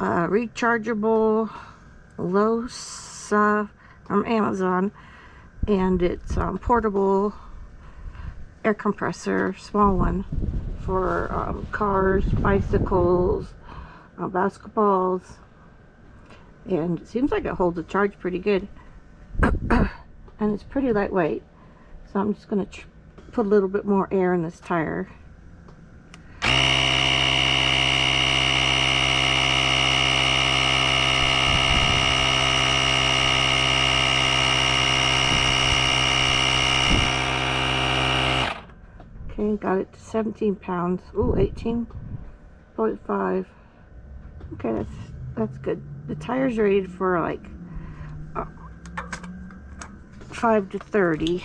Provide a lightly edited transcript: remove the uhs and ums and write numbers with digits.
rechargeable LOSA from Amazon, and it's portable air compressor, small one, for cars, bicycles, basketballs, and it seems like it holds a charge pretty good. And it's pretty lightweight, so I'm just going to put a little bit more air in this tire. Okay, got it to 17 pounds. Ooh, 18.5. Okay, that's good. The tire's rated for like 5 to 30.